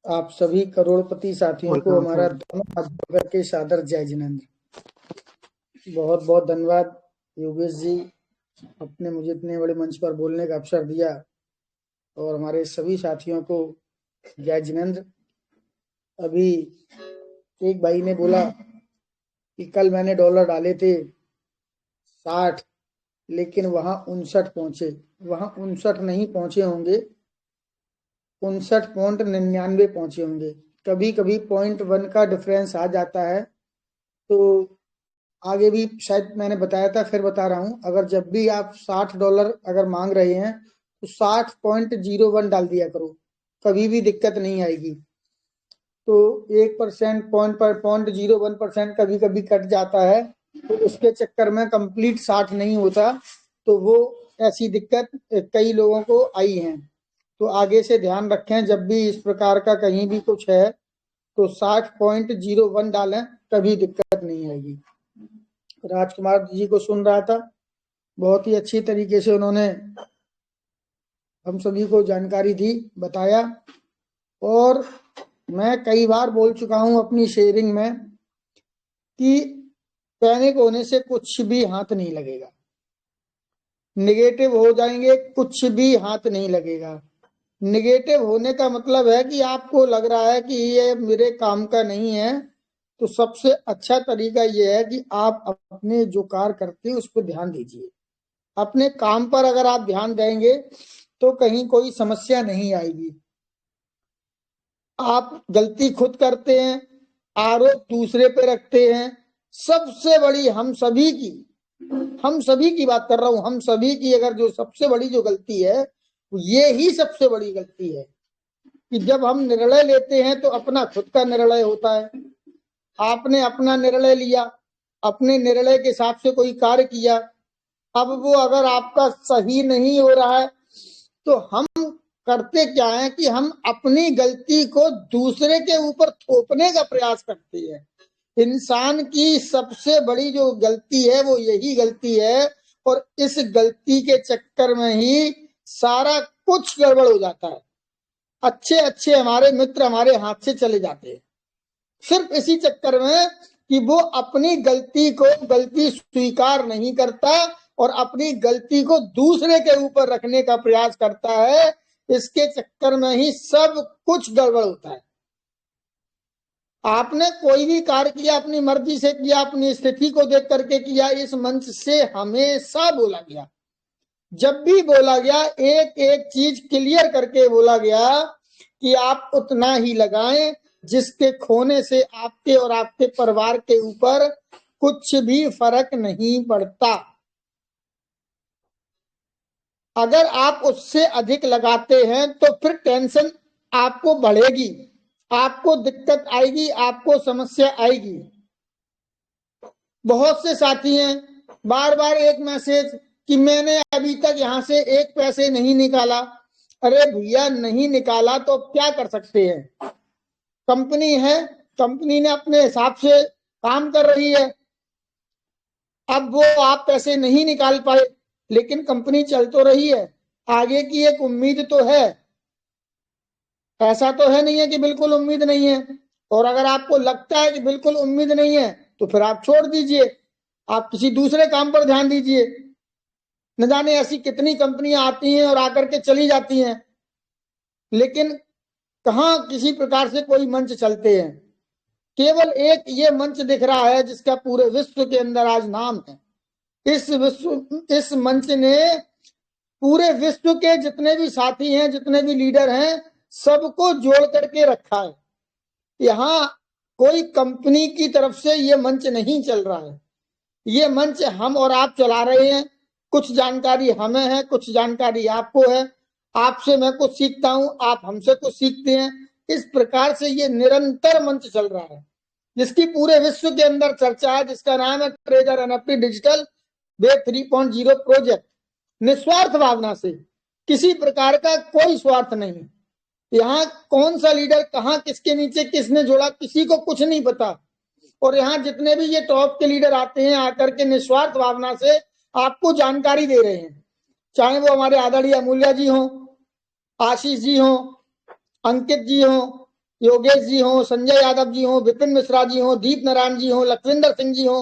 आप सभी करोड़पति साथियों को वेलकम हमारा सर। दोनों हाथ जोड़ के सादर जय जिनेंद्र। बहुत बहुत धन्यवाद योगेश जी, अपने मुझे इतने बड़े मंच पर बोलने का अवसर दिया। और हमारे सभी साथियों को जय जिनेंद्र। अभी एक भाई ने बोला कि कल मैंने डॉलर डाले थे 60, लेकिन वहां 59 पहुंचे। वहां 59 नहीं पहुंचे होंगे, 59.99 पहुंचे होंगे। कभी कभी 0.1 का डिफरेंस आ जाता है। तो आगे भी शायद मैंने बताया था, फिर बता रहा हूं, अगर जब भी आप $60 अगर मांग रहे हैं तो 60.01 डाल दिया करो, कभी भी दिक्कत नहीं आएगी। तो 1% 0.01% कभी कभी कट जाता है, तो उसके चक्कर में कंप्लीट 60 नहीं होता। तो वो ऐसी दिक्कत कई लोगों को आई है। तो आगे से ध्यान रखें, जब भी इस प्रकार का कहीं भी कुछ है तो 60.01 डालें, कभी दिक्कत नहीं आएगी। राजकुमार जी को सुन रहा था, बहुत ही अच्छी तरीके से उन्होंने हम सभी को जानकारी दी, बताया। और मैं कई बार बोल चुका हूं अपनी शेयरिंग में कि पैनिक होने से कुछ भी हाथ नहीं लगेगा, निगेटिव हो जाएंगे कुछ भी हाथ नहीं लगेगा। निगेटिव होने का मतलब है कि आपको लग रहा है कि ये मेरे काम का नहीं है, तो सबसे अच्छा तरीका ये है कि आप अपने जो कार्य करते हैं उस पर ध्यान दीजिए। अपने काम पर अगर आप ध्यान देंगे तो कहीं कोई समस्या नहीं आएगी। आप गलती खुद करते हैं, आरोप दूसरे पे रखते हैं। सबसे बड़ी हम सभी की बात कर रहा हूं, हम सभी की अगर जो सबसे बड़ी जो गलती है, ये ही सबसे बड़ी गलती है कि जब हम निर्णय लेते हैं तो अपना खुद का निर्णय होता है। आपने अपना निर्णय लिया, अपने निर्णय के हिसाब से कोई कार्य किया, अब वो अगर आपका सही नहीं हो रहा है तो हम करते क्या है कि हम अपनी गलती को दूसरे के ऊपर थोपने का प्रयास करते हैं। इंसान की सबसे बड़ी जो गलती है वो यही गलती है, और इस गलती के चक्कर में ही सारा कुछ गड़बड़ हो जाता है। अच्छे अच्छे हमारे मित्र हमारे हाथ से चले जाते हैं, सिर्फ इसी चक्कर में कि वो अपनी गलती स्वीकार नहीं करता और अपनी गलती को दूसरे के ऊपर रखने का प्रयास करता है। इसके चक्कर में ही सब कुछ गड़बड़ होता है। आपने कोई भी कार्य किया अपनी मर्जी से किया, अपनी स्थिति को देख करके किया। इस मंच से हमेशा बोला गया, जब भी बोला गया, एक एक चीज क्लियर करके बोला गया कि आप उतना ही लगाएं जिसके खोने से आपके और आपके परिवार के ऊपर कुछ भी फर्क नहीं पड़ता। अगर आप उससे अधिक लगाते हैं तो फिर टेंशन आपको बढ़ेगी, आपको दिक्कत आएगी, आपको समस्या आएगी। बहुत से साथी हैं, बार बार एक मैसेज कि मैंने अभी तक यहां से एक पैसे नहीं निकाला। अरे भैया, नहीं निकाला तो क्या कर सकते हैं? कंपनी है, कंपनी ने अपने हिसाब से काम कर रही है। अब वो आप पैसे नहीं निकाल पाए, लेकिन कंपनी चल तो रही है, आगे की एक उम्मीद तो है। ऐसा तो है नहीं है कि बिल्कुल उम्मीद नहीं है। और अगर आपको लगता है कि बिल्कुल उम्मीद नहीं है तो फिर आप छोड़ दीजिए, आप किसी दूसरे काम पर ध्यान दीजिए। न जाने ऐसी कितनी कंपनियां आती हैं और आकर के चली जाती हैं, लेकिन कहां किसी प्रकार से कोई मंच चलते हैं। केवल एक ये मंच दिख रहा है जिसका पूरे विश्व के अंदर आज नाम है। इस मंच ने पूरे विश्व के जितने भी साथी हैं, जितने भी लीडर हैं, सबको जोड़ करके रखा है। यहाँ कोई कंपनी की तरफ से ये मंच नहीं चल रहा है, ये मंच हम और आप चला रहे हैं। कुछ जानकारी हमें है, कुछ जानकारी आपको है। आपसे मैं कुछ सीखता हूं, आप हमसे कुछ सीखते हैं। इस प्रकार से ये निरंतर मंच चल रहा है, जिसकी पूरे विश्व के अंदर चर्चा है, जिसका नाम है treasure NFT digital web 3.0 project. निस्वार्थ भावना से, किसी प्रकार का कोई स्वार्थ नहीं। यहाँ कौन सा लीडर कहाँ किसके नीचे किसने जोड़ा, किसी को कुछ नहीं पता। और यहाँ जितने भी ये टॉप के लीडर आते हैं, आकर के निस्वार्थ भावना से आपको जानकारी दे रहे हैं। चाहे वो हमारे आदरणीय अमूल्य जी हों, आशीष जी हों, अंकित जी हों, योगेश जी हो, संजय यादव जी हो, विपिन मिश्रा जी हो, दीप नारायण जी हो, लखविंदर सिंह जी हो,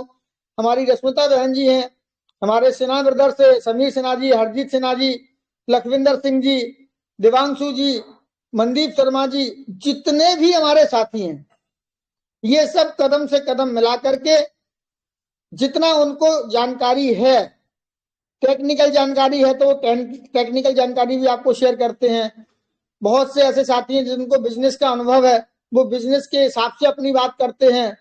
हमारी रश्मिता बहन जी हैं, हमारे सिन्हा ब्रदर से समीर सिन्हा जी, हरजीत सिन्हा जी, लखविंदर सिंह जी, देवांशु जी, मनदीप शर्मा जी, जितने भी हमारे साथी हैं, ये सब कदम से कदम मिला करके जितना उनको जानकारी है, टेक्निकल जानकारी है तो टेक्निकल जानकारी भी आपको शेयर करते हैं। बहुत से ऐसे साथी हैं जिनको बिजनेस का अनुभव है, वो बिजनेस के हिसाब से अपनी बात करते हैं।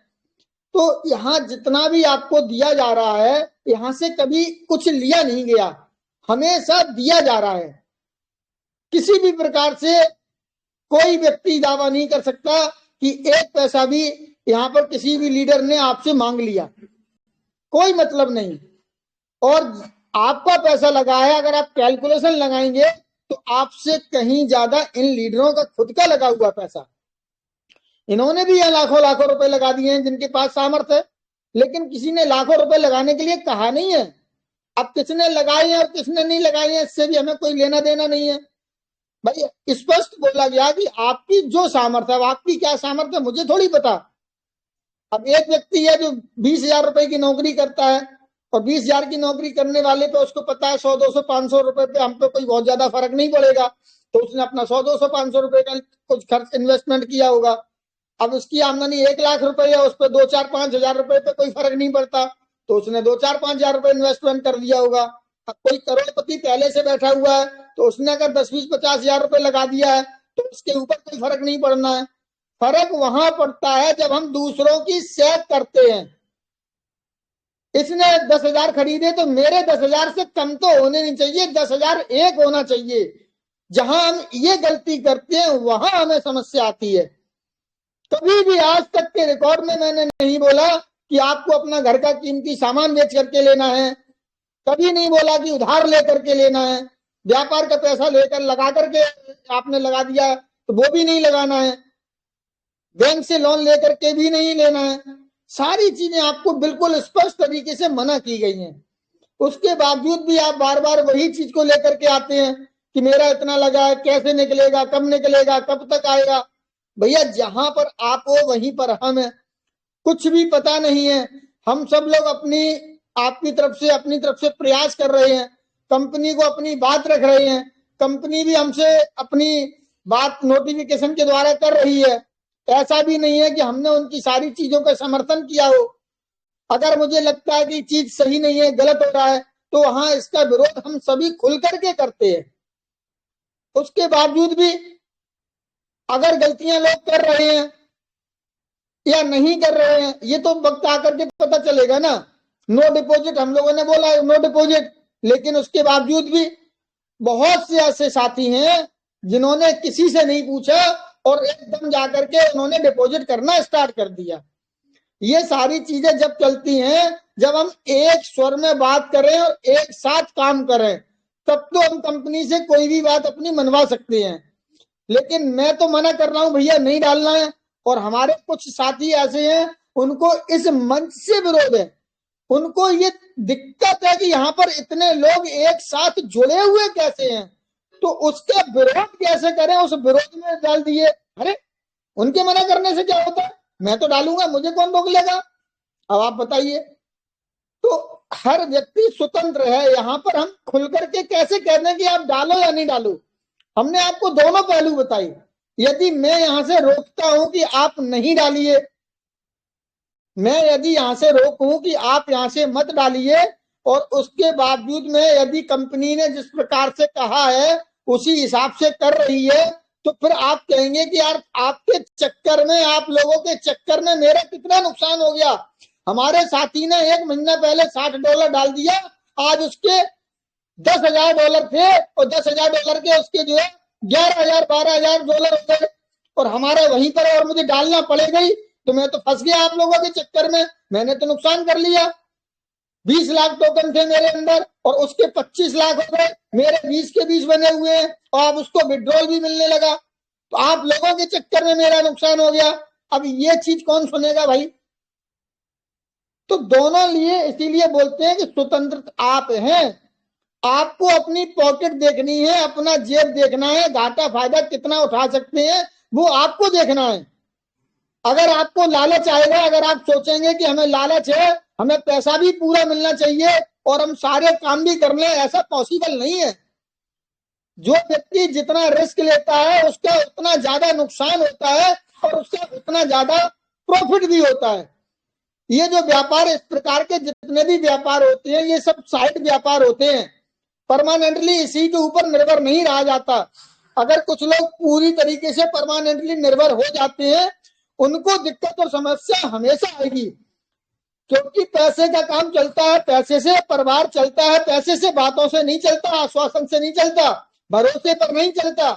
तो यहाँ जितना भी आपको दिया जा रहा है, यहाँ से कभी कुछ लिया नहीं गया, हमेशा दिया जा रहा है। किसी भी प्रकार से कोई व्यक्ति दावा नहीं कर सकता कि एक पैसा भी यहाँ पर किसी भी लीडर ने आपसे मांग लिया, कोई मतलब नहीं। और आपका पैसा लगा है, अगर आप कैलकुलेशन लगाएंगे तो आपसे कहीं ज्यादा इन लीडरों का खुद का लगा हुआ पैसा, इन्होंने भी लाखों लाखों रुपए लगा दिए हैं जिनके पास सामर्थ्य है, लेकिन किसी ने लाखों रुपए लगाने के लिए कहा नहीं है। अब किसने लगाए हैं और किसने नहीं लगाए हैं, इससे भी हमें कोई लेना देना नहीं है भाई। स्पष्ट बोला गया कि आपकी जो सामर्थ्य है, आपकी क्या सामर्थ्य है मुझे थोड़ी पता। अब एक व्यक्ति है जो 20,000 रुपए की नौकरी करता है, और 20,000 की नौकरी करने वाले पे उसको पता है 100, 200, 500 रुपए पे हम पे कोई बहुत ज्यादा फर्क नहीं पड़ेगा, तो उसने अपना 100, 200, 500 रुपए का कुछ खर्च इन्वेस्टमेंट किया होगा। अब उसकी आमदनी 1,00,000 रुपए है, उस पर 2, 4, 5,000 रुपए पे कोई फर्क नहीं पड़ता, तो उसने 2, 4, 5,000 रुपए इन्वेस्टमेंट कर दिया होगा। अब कोई करोड़पति पहले से बैठा हुआ है, तो उसने अगर 10, 20, 50,000 रुपए लगा दिया है, तो उसके ऊपर कोई फर्क नहीं पड़ना है। फर्क वहां पड़ता है जब हम दूसरों की सेव करते हैं। इसने 10,000 खरीदे तो मेरे 10,000 से कम तो होने नहीं चाहिए, 10,000 एक होना चाहिए। जहां हम ये गलती करते हैं वहां हमें समस्या आती है। कभी भी आज तक के रिकॉर्ड में मैंने नहीं बोला कि आपको अपना घर का कीमती सामान बेच करके लेना है, कभी नहीं बोला कि उधार लेकर के लेना है, व्यापार का पैसा लेकर लगा करके आपने लगा दिया तो वो भी नहीं लगाना है, बैंक से लोन लेकर के भी नहीं लेना है। सारी चीजें आपको बिल्कुल स्पष्ट तरीके से मना की गई हैं। उसके बावजूद भी आप बार बार वही चीज को लेकर के आते हैं कि मेरा इतना लगा है, कैसे निकलेगा, कब निकलेगा, कब तक आएगा। भैया जहां पर आप हो वहीं पर हम है, कुछ भी पता नहीं है। हम सब लोग अपनी तरफ से प्रयास कर रहे हैं, कंपनी को अपनी बात रख रहे हैं, कंपनी भी हमसे अपनी बात नोटिफिकेशन के द्वारा कर रही है। ऐसा भी नहीं है कि हमने उनकी सारी चीजों का समर्थन किया हो। अगर मुझे लगता है कि चीज सही नहीं है, गलत हो रहा है, तो वहां इसका विरोध हम सभी खुल करके करते हैं। उसके बावजूद भी अगर गलतियां लोग कर रहे हैं या नहीं कर रहे हैं, ये तो वक्त आकर के पता चलेगा ना। नो डिपॉजिट हम लोगों ने बोला है, नो डिपॉजिट, लेकिन उसके बावजूद भी बहुत से ऐसे साथी हैं जिन्होंने किसी से नहीं पूछा और एकदम जाकर के उन्होंने डिपॉजिट करना स्टार्ट कर दिया। ये सारी चीजें जब चलती हैं, जब हम एक स्वर में बात करें और एक साथ काम करें, तब तो हम कंपनी से कोई भी बात अपनी मनवा सकते हैं। लेकिन मैं तो मना कर रहा हूं भैया, नहीं डालना है। और हमारे कुछ साथी ऐसे हैं उनको इस मंच से विरोध है, उनको ये दिक्कत है कि यहाँ पर इतने लोग एक साथ जुड़े हुए कैसे हैं, तो उसका विरोध कैसे करें, उस विरोध में डाल दिए। अरे उनके मना करने से क्या होता है, मैं तो डालूंगा, मुझे कौन रोक लेगा। अब आप बताइए। तो हर व्यक्ति स्वतंत्र है, यहाँ पर हम खुल करके कैसे कह दें कि आप डालो या नहीं डालो। हमने आपको दोनों पहलू बताए। यदि मैं यहां से रोकता हूं कि आप नहीं डालिए, मैं यदि यहां से रोकूं कि आप यहां से मत डालिए, और उसके बावजूद में यदि कंपनी ने जिस प्रकार से कहा है उसी हिसाब से कर रही है, तो फिर आप कहेंगे कि यार आपके चक्कर में, आप लोगों के चक्कर में मेरा कितना नुकसान हो गया। हमारे साथी ने 1 महीना पहले $60 डाल दिया, आज उसके $10,000 थे और $10,000 के उसके जो है $11,000 $12,000 हो गए, और हमारे वहीं पर और मुझे डालना पड़ गई, तो मैं तो फंस गया आप लोगों के चक्कर में, मैंने तो नुकसान कर लिया। 20 लाख टोकन थे मेरे अंदर और उसके 25 लाख हो गए, मेरे 20 के 20 बने हुए हैं, और अब उसको विड्रॉल भी मिलने लगा, तो आप लोगों के चक्कर में मेरा नुकसान हो गया। अब ये चीज कौन सुनेगा भाई। तो दोनों लिए इसीलिए बोलते हैं कि स्वतंत्र आप हैं, आपको अपनी पॉकेट देखनी है, अपना जेब देखना है, घाटा फायदा कितना उठा सकते हैं वो आपको देखना है। अगर आपको लालच आएगा, अगर आप सोचेंगे कि हमें लालच है, हमें पैसा भी पूरा मिलना चाहिए और हम सारे काम भी कर लें, ऐसा पॉसिबल नहीं है। जो व्यक्ति जितना रिस्क लेता है उसका उतना ज्यादा नुकसान होता है और उसका उतना ज्यादा प्रॉफिट भी होता है। ये जो व्यापार, इस प्रकार के जितने भी व्यापार होते हैं, ये सब साइड व्यापार होते हैं। परमानेंटली इसी के ऊपर निर्भर नहीं रहा जाता। अगर कुछ लोग पूरी तरीके से परमानेंटली निर्भर हो जाते हैं, उनको दिक्कत और समस्या हमेशा आएगी, क्योंकि पैसे का काम चलता है, पैसे से परिवार चलता है, पैसे से बातों से नहीं चलता, आश्वासन से नहीं चलता, भरोसे पर नहीं चलता।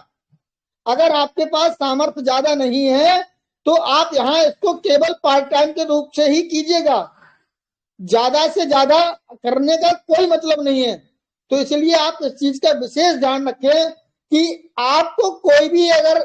अगर आपके पास सामर्थ्य ज्यादा नहीं है तो आप यहाँ इसको केवल पार्ट टाइम के रूप से ही कीजिएगा, ज्यादा से ज्यादा करने का कोई मतलब नहीं है। तो इसलिए आप इस चीज का विशेष ध्यान रखें कि आपको कोई भी अगर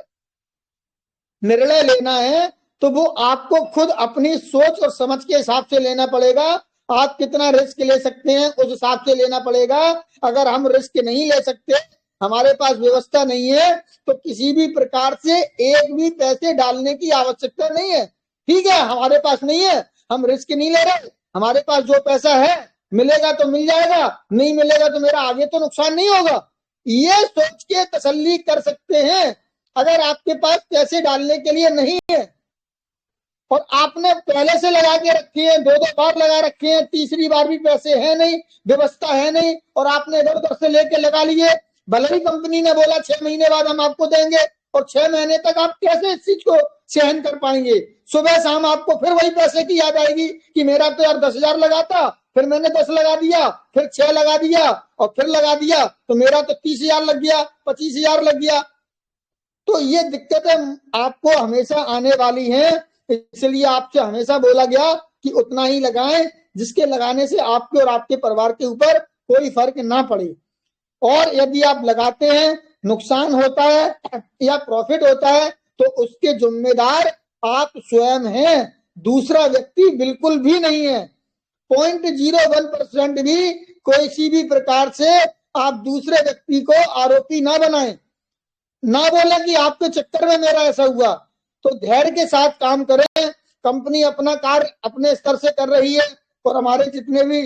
निर्णय लेना है तो वो आपको खुद अपनी सोच और समझ के हिसाब से लेना पड़ेगा। आप कितना रिस्क ले सकते हैं उस हिसाब से लेना पड़ेगा। अगर हम रिस्क नहीं ले सकते, हमारे पास व्यवस्था नहीं है, तो किसी भी प्रकार से एक भी पैसे डालने की आवश्यकता नहीं है। ठीक है, हमारे पास नहीं है, हम रिस्क नहीं ले रहे, हमारे पास जो पैसा है मिलेगा तो मिल जाएगा, नहीं मिलेगा तो मेरा आगे तो नुकसान नहीं होगा, ये सोच के तसल्ली कर सकते हैं। अगर आपके पास पैसे डालने के लिए नहीं है और आपने पहले से लगा के रखी है, दो दो बार लगा रखे हैं, तीसरी बार भी पैसे है नहीं, व्यवस्था है नहीं, और आपने इधर उधर से लेके लगा लिए, भले ही कंपनी ने बोला 6 महीने बाद हम आपको देंगे, और 6 महीने तक आप कैसे इस चीज को सहन कर पाएंगे? सुबह शाम आपको फिर वही पैसे की याद आएगी कि मेरा तो यार 10,000 लगा था, फिर मैंने 10 लगा दिया, फिर 6 लगा दिया और फिर लगा दिया, तो मेरा तो 30,000 लग गया, 25,000 लग गया। तो ये दिक्कतें आपको हमेशा आने वाली हैं। इसलिए आपसे हमेशा बोला गया कि उतना ही लगाएं जिसके लगाने से आपके और आपके परिवार के ऊपर कोई फर्क ना पड़े। और यदि आप लगाते हैं, नुकसान होता है या प्रॉफिट होता है, तो उसके जिम्मेदार आप स्वयं हैं, दूसरा व्यक्ति बिल्कुल भी नहीं है। 0.01% भी कोई भी प्रकार से आप दूसरे व्यक्ति को आरोपी ना बनाएं, ना बोले कि आपके चक्कर में मेरा ऐसा हुआ। तो धैर्य के साथ काम करें। कंपनी अपना कार्य अपने स्तर से कर रही है और हमारे जितने भी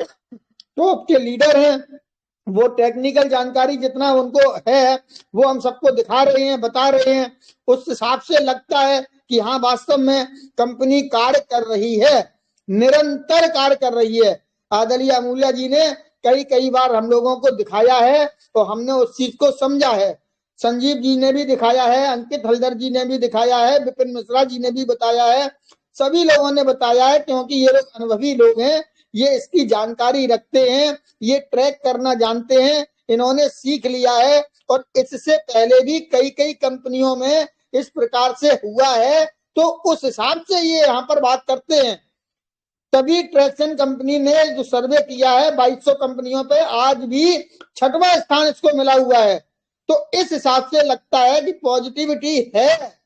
टॉप के लीडर हैं वो टेक्निकल जानकारी जितना उनको है वो हम सबको दिखा रहे हैं, बता रहे हैं। उस हिसाब से लगता है कि हाँ, वास्तव में कंपनी कार्य कर रही है, निरंतर कार्य कर रही है। आदरणीय अमूल्या जी ने कई बार हम लोगों को दिखाया है तो हमने उस चीज को समझा है। संजीव जी ने भी दिखाया है, अंकित हल्दर जी ने भी दिखाया है, विपिन मिश्रा जी ने भी बताया है, सभी लोगों ने बताया है, क्योंकि ये लोग अनुभवी लोग हैं, ये इसकी जानकारी रखते हैं, ये ट्रैक करना जानते हैं, इन्होंने सीख लिया है। और इससे पहले भी कई कंपनियों में इस प्रकार से हुआ है, तो उस हिसाब से ये यहाँ पर बात करते हैं। तभी ट्रैक्सन कंपनी ने जो सर्वे किया है 2200 कंपनियों पे, आज भी 6वां स्थान इसको मिला हुआ है। तो इस हिसाब से लगता है कि पॉजिटिविटी है,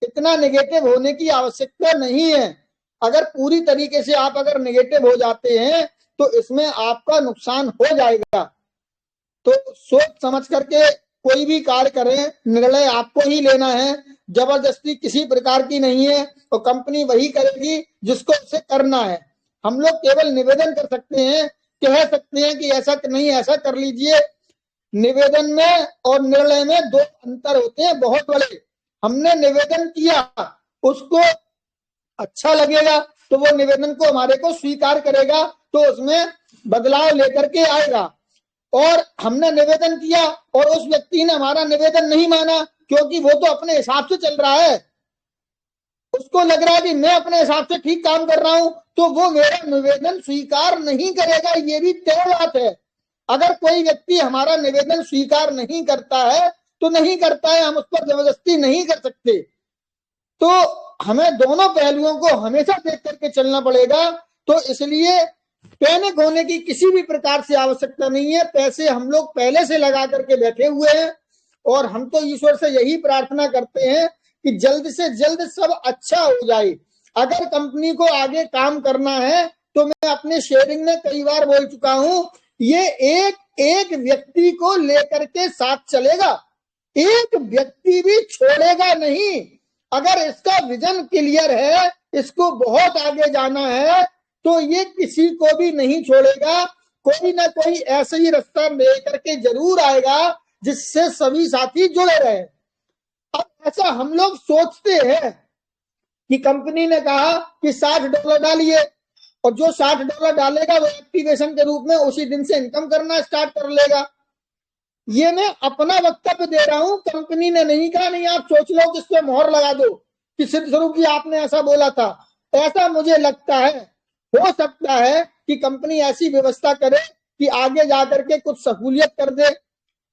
इतना नेगेटिव होने की आवश्यकता नहीं है। अगर पूरी तरीके से आप अगर नेगेटिव हो जाते हैं तो इसमें आपका नुकसान हो जाएगा। तो सोच समझ करके कोई भी कार्य करें, निर्णय आपको ही लेना है, जबरदस्ती किसी प्रकार की नहीं है, तो कंपनी वही करेगी जिसको उसे करना है। हम लोग केवल निवेदन कर सकते हैं, कह सकते हैं कि ऐसा नहीं, ऐसा कर लीजिए। निवेदन में और निर्णय में दो अंतर होते हैं बहुत बड़े। हमने निवेदन किया, उसको अच्छा लगेगा तो वो निवेदन को हमारे को स्वीकार करेगा, तो उसमें बदलाव लेकर के आएगा। और हमने निवेदन किया और उस व्यक्ति ने हमारा निवेदन नहीं माना, क्योंकि वो तो अपने हिसाब से चल रहा है, उसको लग रहा है कि मैं अपने हिसाब से ठीक काम कर रहा हूं, तो वो मेरा निवेदन स्वीकार नहीं करेगा। ये भी तय बात है। अगर कोई व्यक्ति हमारा निवेदन स्वीकार नहीं करता है तो नहीं करता है, हम उस पर जबरदस्ती नहीं कर सकते। तो हमें दोनों पहलुओं को हमेशा देख करके चलना पड़ेगा। तो इसलिए पैनिक होने की किसी भी प्रकार से आवश्यकता नहीं है। पैसे हम लोग पहले से लगा करके बैठे हुए हैं और हम तो ईश्वर से यही प्रार्थना करते हैं कि जल्द से जल्द सब अच्छा हो जाए। अगर कंपनी को आगे काम करना है तो मैं अपने शेयरिंग में कई बार बोल चुका हूं, ये एक एक व्यक्ति को लेकर के साथ चलेगा, एक व्यक्ति भी छोड़ेगा नहीं। अगर इसका विजन क्लियर है, इसको बहुत आगे जाना है, तो ये किसी को भी नहीं छोड़ेगा। कोई ना कोई ऐसा ही रास्ता लेकर के जरूर आएगा जिससे सभी साथी जुड़े रहे। अब ऐसा हम लोग सोचते हैं कि कंपनी ने कहा कि $60 डालिए, और जो $60 डालेगा वो एक्टिवेशन के रूप में उसी दिन से इनकम करना स्टार्ट कर लेगा। ये मैं अपना वक्तव्य दे रहा हूं, कंपनी ने नहीं कहा। नहीं आप सोच लो कि इस पे मोहर लगा दो कि सिद्ध स्वरूप जी आपने ऐसा बोला था। ऐसा मुझे लगता है, हो सकता है कि कंपनी ऐसी व्यवस्था करे कि आगे जाकर के कुछ सहूलियत कर दे,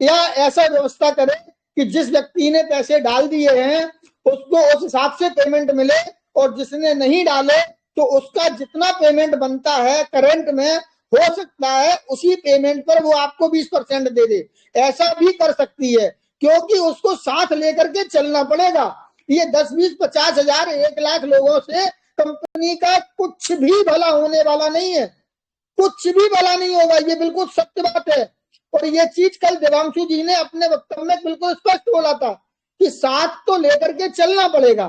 या ऐसा व्यवस्था करे कि जिस व्यक्ति ने पैसे डाल दिए हैं उसको उस हिसाब से पेमेंट मिले, और जिसने नहीं डाले तो उसका जितना पेमेंट बनता है करंट में, हो सकता है उसी पेमेंट पर वो आपको 20% दे दे। ऐसा भी कर सकती है, क्योंकि उसको साथ लेकर के चलना पड़ेगा। ये 10, 20, 50 हजार, 1 लाख लोगों से कंपनी का कुछ भी भला होने वाला नहीं है, कुछ भी भला नहीं होगा। ये बिल्कुल सत्य बात है। और ये चीज कल देवांशु जी ने अपने वक्तव्य में बिल्कुल स्पष्ट बोला था कि साथ तो लेकर के चलना पड़ेगा,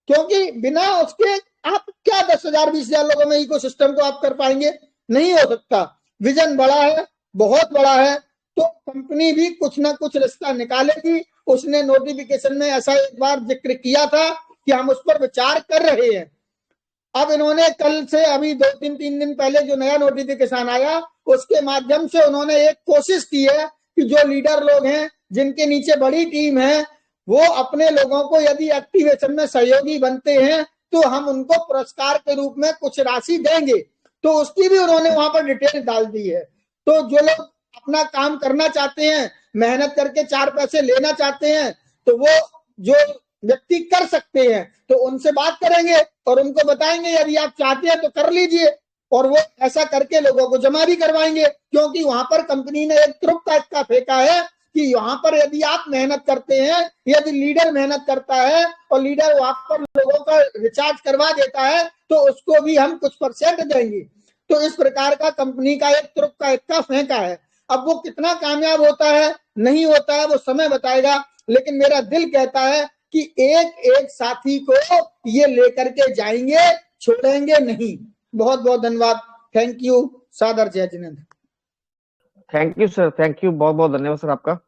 क्योंकि बिना उसके आप क्या 10,000, 20,000 लोगों में इको सिस्टम को आप कर पाएंगे? नहीं हो सकता। विजन बड़ा है, बहुत बड़ा है, तो कंपनी भी कुछ ना कुछ रास्ता निकालेगी। उसने नोटिफिकेशन में ऐसा एक बार जिक्र किया था कि हम उस पर विचार कर रहे हैं। अब इन्होंने कल से अभी 2-3 दिन पहले जो नया नोटिफिकेशन आया उसके माध्यम से उन्होंने एक कोशिश की है कि जो लीडर लोग हैं, जिनके नीचे बड़ी टीम है, वो अपने लोगों को यदि एक्टिवेशन में सहयोगी बनते हैं तो हम उनको पुरस्कार के रूप में कुछ राशि देंगे। तो उसकी भी उन्होंने वहां पर डिटेल डाल दी है। तो जो लोग अपना काम करना चाहते हैं, मेहनत करके 4 पैसे लेना चाहते हैं, तो वो जो व्यक्ति कर सकते हैं तो उनसे बात करेंगे और उनको बताएंगे यदि आप चाहते हैं तो कर लीजिए, और वो ऐसा करके लोगों को जमा भी करवाएंगे। क्योंकि वहां पर कंपनी ने एक ट्रुप टाइप का फेंका है कि यहाँ पर यदि आप मेहनत करते हैं, यदि लीडर मेहनत करता है और लीडर वहां पर लोगों का रिचार्ज करवा देता है तो उसको भी हम कुछ % देंगे। तो इस प्रकार का कंपनी का एक ट्रुप का इक्का फेंका है। अब वो कितना कामयाब होता है नहीं होता है वो समय बताएगा, लेकिन मेरा दिल कहता है कि एक एक साथी को ये लेकर के जाएंगे, छोड़ेंगे नहीं। बहुत बहुत धन्यवाद। Thank you. सादर जय Jinendra. Thank you sir, thank you, बहुत बहुत धन्यवाद सर आपका।